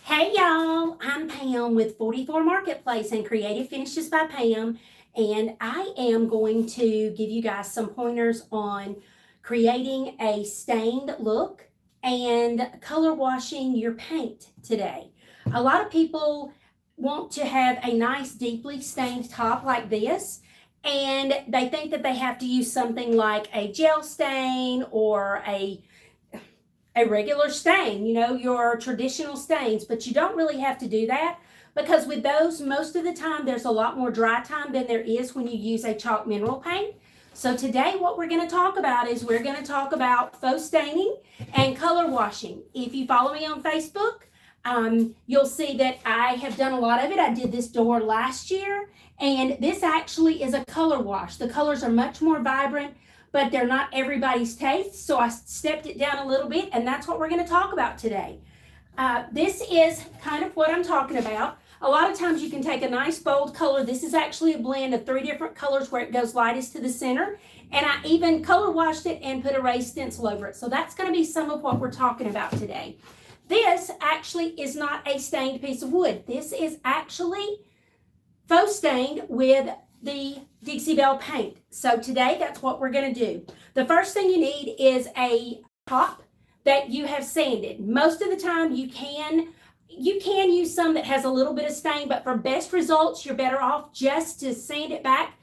Hey y'all, I'm Pam with 44 Marketplace and Creative Finishes by Pam, and I am going to give you guys some pointers on creating a stained look and color washing your paint today. A lot of people want to have a nice deeply stained top like this, and they think that they have to use something like a gel stain or a regular stain, your traditional stains, but you don't really have to do that because with those, most of the time, there's a lot more dry time than there is when you use a chalk mineral paint. So today what we're going to talk about is we're going to talk about faux staining and color washing. If you follow me on Facebook, you'll see that I have done a lot of it. I did this door last year, and this actually is a color wash. The colors are much more vibrant, but they're not everybody's taste, so I stepped it down a little bit, and that's what we're going to talk about today. This is kind of what I'm talking about. A lot of times you can take a nice bold color. This is actually a blend of 3 different colors where it goes lightest to the center, and I even color washed it and put a raised stencil over it. So that's going to be some of what we're talking about today. This actually is not a stained piece of wood. This is actually faux stained with the Dixie Belle paint. So today that's what we're going to do. The first thing you need is a top that you have sanded. Most of the time you can use some that has a little bit of stain, but for best results you're better off just to sand it back,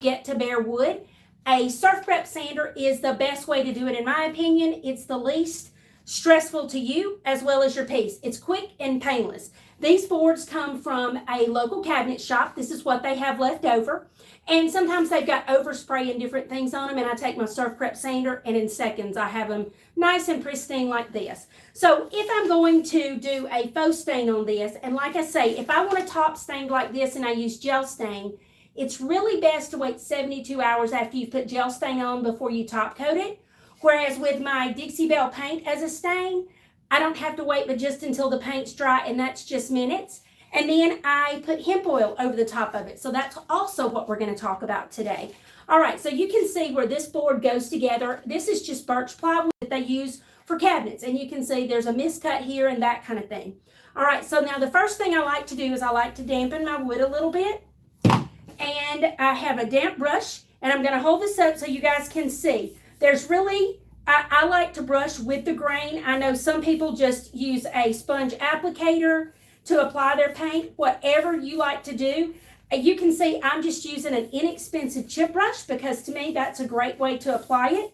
get to bare wood. A surf prep sander is the best way to do it in my opinion. It's the least stressful to you as well as your piece. It's quick and painless. These boards come from a local cabinet shop. This is what they have left over. And sometimes they've got overspray and different things on them, and I take my surf prep sander and in seconds I have them nice and pristine like this. So if I'm going to do a faux stain on this, and like I say, if I want a top stained like this and I use gel stain, it's really best to wait 72 hours after you put gel stain on before you top coat it. Whereas with my Dixie Belle paint as a stain, I don't have to wait but just until the paint's dry, and that's just minutes. And then I put hemp oil over the top of it. So that's also what we're going to talk about today. All right, so you can see where this board goes together. This is just birch plywood that they use for cabinets. And you can see there's a miscut here and that kind of thing. All right, so now the first thing I like to do is I like to dampen my wood a little bit. And I have a damp brush, and I'm going to hold this up so you guys can see. There's really, I like to brush with the grain. I know some people just use a sponge applicator to apply their paint. Whatever you like to do. You can see I'm just using an inexpensive chip brush because to me that's a great way to apply it.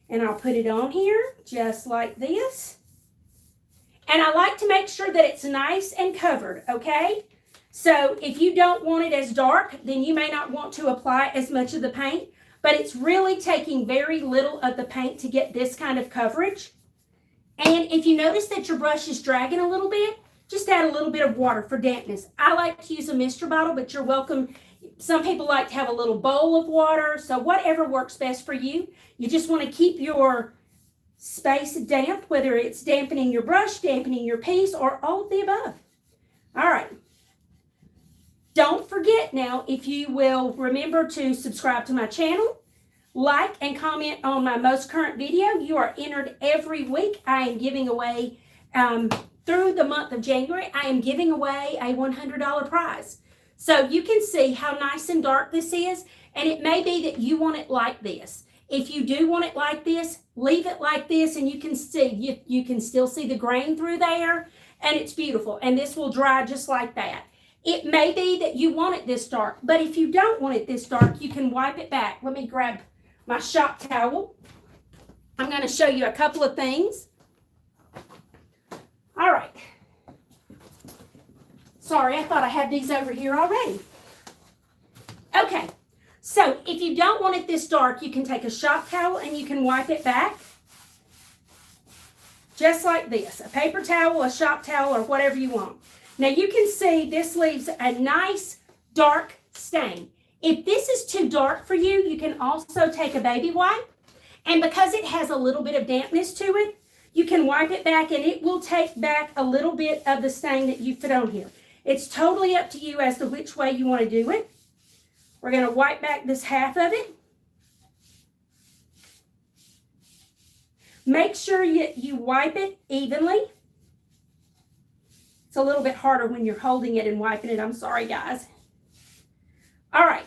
And I'll put it on here just like this. And I like to make sure that it's nice and covered, okay? So if you don't want it as dark, then you may not want to apply as much of the paint. But it's really taking very little of the paint to get this kind of coverage. And if you notice that your brush is dragging a little bit, just add a little bit of water for dampness. I like to use a mister bottle, but you're welcome. Some people like to have a little bowl of water. So whatever works best for you. You just want to keep your space damp, whether it's dampening your brush, dampening your piece, or all of the above. All right. Don't forget now, if you will remember to subscribe to my channel, like and comment on my most current video. You are entered every week. I am giving away, through the month of January, I am giving away a $100 prize. So you can see how nice and dark this is, and it may be that you want it like this. If you do want it like this, leave it like this, and you can see, you can still see the grain through there, and it's beautiful, and this will dry just like that. It may be that you want it this dark, but if you don't want it this dark, you can wipe it back. Let me grab my shop towel. I'm going to show you a couple of things. All right. Sorry, I thought I had these over here already. Okay, so if you don't want it this dark, you can take a shop towel and you can wipe it back. Just like this, a paper towel, a shop towel, or whatever you want. Now you can see this leaves a nice dark stain. If this is too dark for you, you can also take a baby wipe. And because it has a little bit of dampness to it, you can wipe it back and it will take back a little bit of the stain that you put on here. It's totally up to you as to which way you want to do it. We're going to wipe back this half of it. Make sure you wipe it evenly. It's a little bit harder when you're holding it and wiping it. I'm sorry, guys. All right.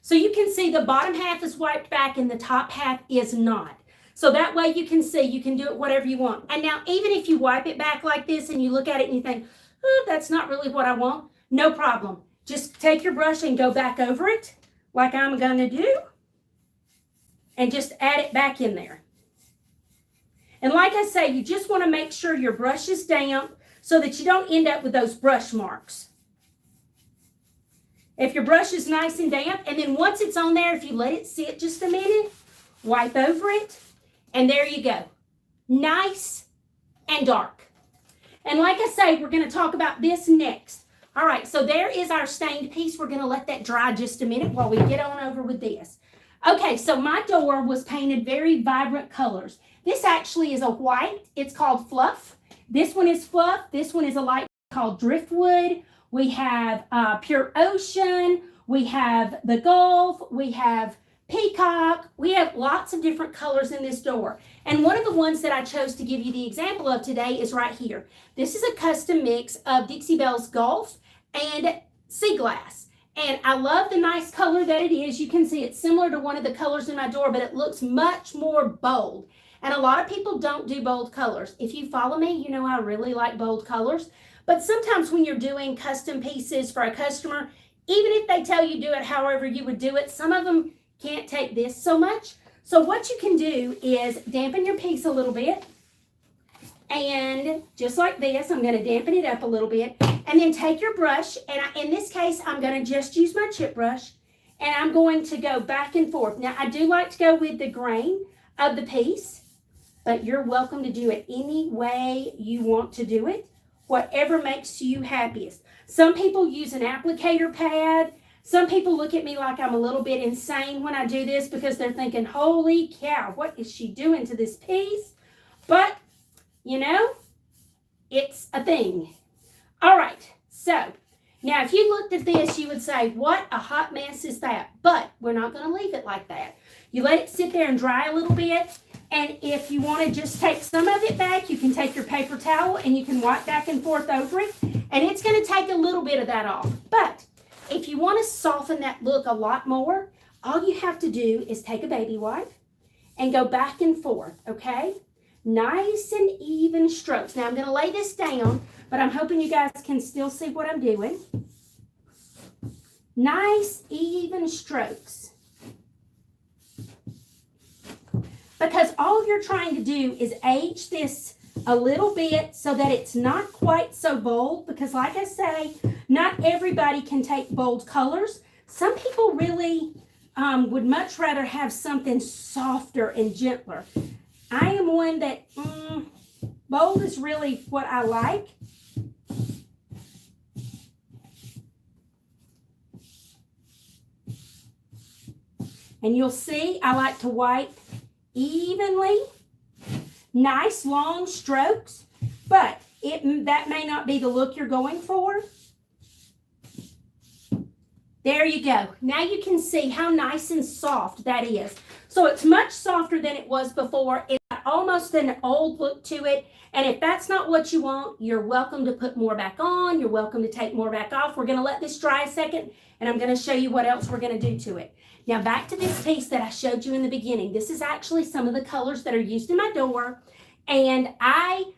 So you can see the bottom half is wiped back and the top half is not. So that way you can see, you can do it whatever you want. And now, even if you wipe it back like this and you look at it and you think, oh, that's not really what I want, no problem. Just take your brush and go back over it like I'm going to do and just add it back in there. And like I say, you just want to make sure your brush is damp so that you don't end up with those brush marks. If your brush is nice and damp, and then once it's on there, if you let it sit just a minute, wipe over it, and there you go. Nice and dark. And like I say, we're going to talk about this next. All right, so there is our stained piece. We're going to let that dry just a minute while we get on over with this. Okay, so my door was painted very vibrant colors. This actually is a white. It's called Fluff. This one is Fluff. This one is a light called Driftwood. We have Pure Ocean. We have the Gulf. We have Peacock. We have lots of different colors in this door. And one of the ones that I chose to give you the example of today is right here. This is a custom mix of Dixie Belle's Gulf and Sea Glass. And I love the nice color that it is. You can see it's similar to one of the colors in my door, but it looks much more bold. And a lot of people don't do bold colors. If you follow me, you know I really like bold colors. But sometimes when you're doing custom pieces for a customer, even if they tell you do it however you would do it, some of them can't take this so much. So what you can do is dampen your piece a little bit. And just like this, I'm going to dampen it up a little bit. And then take your brush, and in this case, I'm going to just use my chip brush. And I'm going to go back and forth. Now, I do like to go with the grain of the piece, but you're welcome to do it any way you want to do it, whatever makes you happiest. Some people use an applicator pad. Some people look at me like I'm a little bit insane when I do this because they're thinking, holy cow, what is she doing to this piece? But, you know, it's a thing. All right, so now if you looked at this, you would say, what a hot mess is that? But we're not going to leave it like that. You let it sit there and dry a little bit. And if you want to just take some of it back, you can take your paper towel and you can wipe back and forth over it. And it's going to take a little bit of that off. But if you want to soften that look a lot more, all you have to do is take a baby wipe and go back and forth, okay? Nice and even strokes. Now I'm going to lay this down, but I'm hoping you guys can still see what I'm doing. Nice, even strokes. Because all you're trying to do is age this a little bit so that it's not quite so bold. Because like I say, not everybody can take bold colors. Some people really would much rather have something softer and gentler. I am one that bold is really what I like. And you'll see I like to wipe evenly, nice long strokes, but that may not be the look you're going for. There you go. Now you can see how nice and soft that is. So it's much softer than it was before. It's got almost an old look to it. And if that's not what you want, you're welcome to put more back on. You're welcome to take more back off. We're going to let this dry a second, and I'm going to show you what else we're going to do to it. Now back to this piece that I showed you in the beginning. This is actually some of the colors that are used in my door. And I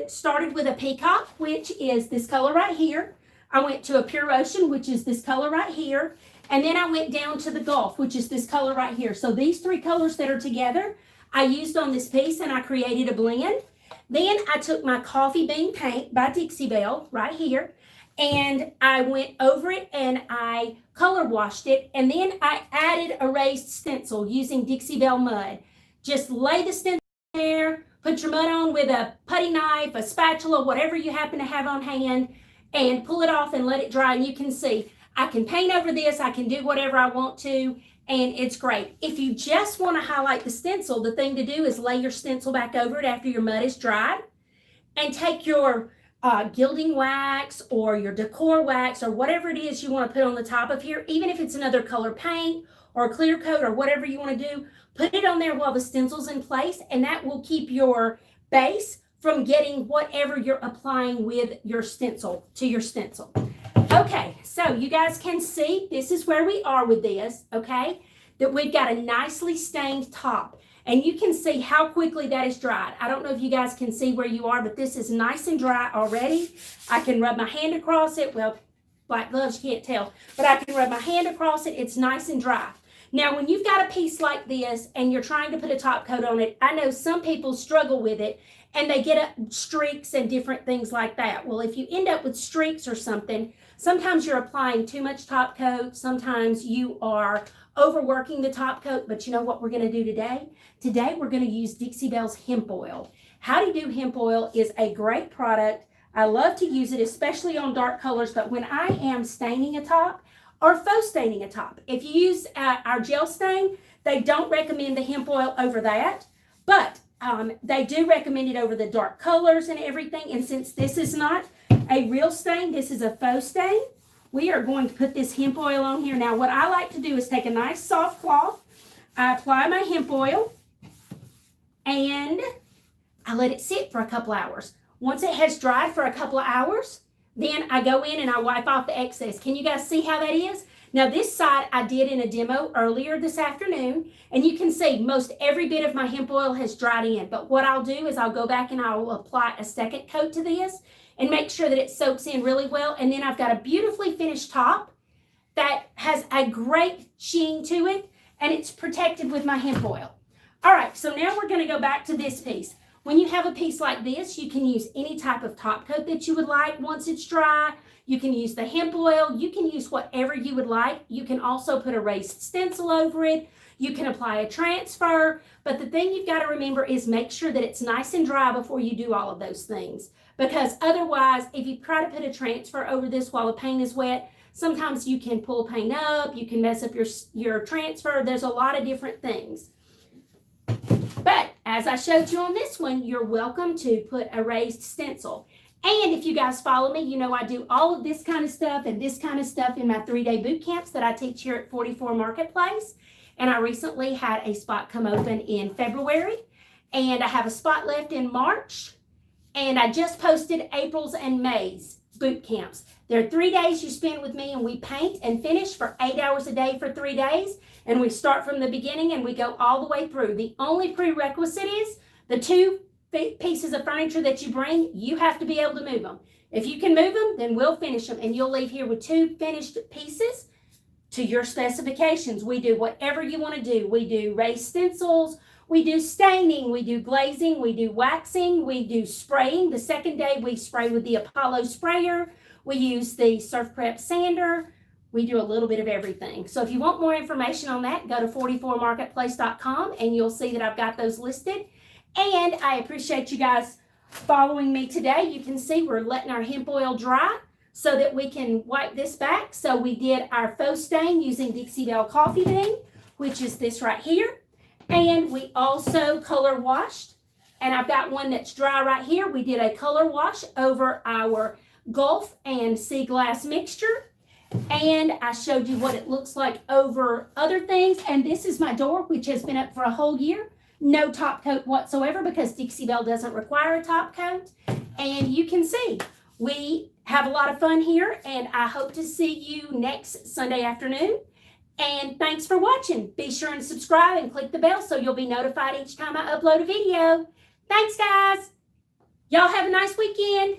started with a Peacock, which is this color right here. I went to a Pure Ocean, which is this color right here. And then I went down to the Gulf, which is this color right here. So these three colors that are together, I used on this piece and I created a blend. Then I took my Coffee Bean Paint by Dixie Belle right here, and I went over it and I color washed it. And then I added a raised stencil using Dixie Belle mud. Just lay the stencil there, put your mud on with a putty knife, a spatula, whatever you happen to have on hand, and pull it off and let it dry. And you can see I can paint over this, I can do whatever I want to, and it's great. If you just want to highlight the stencil, the thing to do is lay your stencil back over it after your mud is dried, and take your gilding wax or your decor wax or whatever it is you want to put on the top of here, even if it's another color paint or a clear coat or whatever you want to do, put it on there while the stencil's in place, and that will keep your base from getting whatever you're applying with your stencil to your stencil. Okay, so you guys can see this is where we are with this, okay? That we've got a nicely stained top. And you can see how quickly that is dried. I don't know if you guys can see where you are, but this is nice and dry already. I can rub my hand across it. Well, black gloves, you can't tell, but I can rub my hand across it. It's nice and dry. Now, when you've got a piece like this and you're trying to put a top coat on it, I know some people struggle with it and they get streaks and different things like that. Well, if you end up with streaks or something, sometimes you're applying too much top coat. Sometimes you are overworking the top coat, but you know what we're going to do today? Today, we're going to use Dixie Belle's hemp oil. How to do hemp oil is a great product. I love to use it, especially on dark colors, but when I am staining a top or faux staining a top, if you use our gel stain, they don't recommend the hemp oil over that, but they do recommend it over the dark colors and everything. And since this is not a real stain, this is a faux stain, we are going to put this hemp oil on here. Now, what I like to do is take a nice soft cloth, I apply my hemp oil, and I let it sit for a couple hours. Once it has dried for a couple of hours, then I go in and I wipe off the excess. Can you guys see how that is? Now, this side I did in a demo earlier this afternoon, and you can see most every bit of my hemp oil has dried in. But what I'll do is I'll go back and I'll apply a second coat to this and make sure that it soaks in really well. And then I've got a beautifully finished top that has a great sheen to it, and it's protected with my hemp oil. All right, so now we're going to go back to this piece. When you have a piece like this, you can use any type of top coat that you would like once it's dry. You can use the hemp oil. You can use whatever you would like. You can also put a raised stencil over it. You can apply a transfer. But the thing you've got to remember is make sure that it's nice and dry before you do all of those things. Because otherwise, if you try to put a transfer over this while the paint is wet, sometimes you can pull paint up. You can mess up your transfer. There's a lot of different things. But as I showed you on this one, you're welcome to put a raised stencil. And if you guys follow me, you know I do all of this kind of stuff and this kind of stuff in my 3-day boot camps that I teach here at 44 Marketplace. And I recently had a spot come open in February, and I have a spot left in March. And I just posted April's and May's boot camps. There are 3 days you spend with me, and we paint and finish for 8 hours a day for 3 days. And we start from the beginning and we go all the way through. The only prerequisite is the 2 pieces of furniture that you bring, you have to be able to move them. If you can move them, then we'll finish them, and you'll leave here with 2 finished pieces to your specifications. We do whatever you want to do. We do raised stencils, we do staining, we do glazing, we do waxing, we do spraying. The second day we spray with the Apollo sprayer. We use the Surf Prep sander. We do a little bit of everything. So if you want more information on that, go to 44marketplace.com and you'll see that I've got those listed. And I appreciate you guys following me today. You can see we're letting our hemp oil dry so that we can wipe this back. So we did our faux stain using Dixie Belle Coffee Bean, which is this right here. And we also color washed. And I've got one that's dry right here. We did a color wash over our Gulf and Sea Glass mixture. And I showed you what it looks like over other things. And this is my door, which has been up for a whole year. No top coat whatsoever because Dixie Belle doesn't require a top coat. And you can see we have a lot of fun here, and I hope to see you next Sunday afternoon. And thanks for watching. Be sure and subscribe and click the bell so you'll be notified each time I upload a video. Thanks, guys. Y'all have a nice weekend.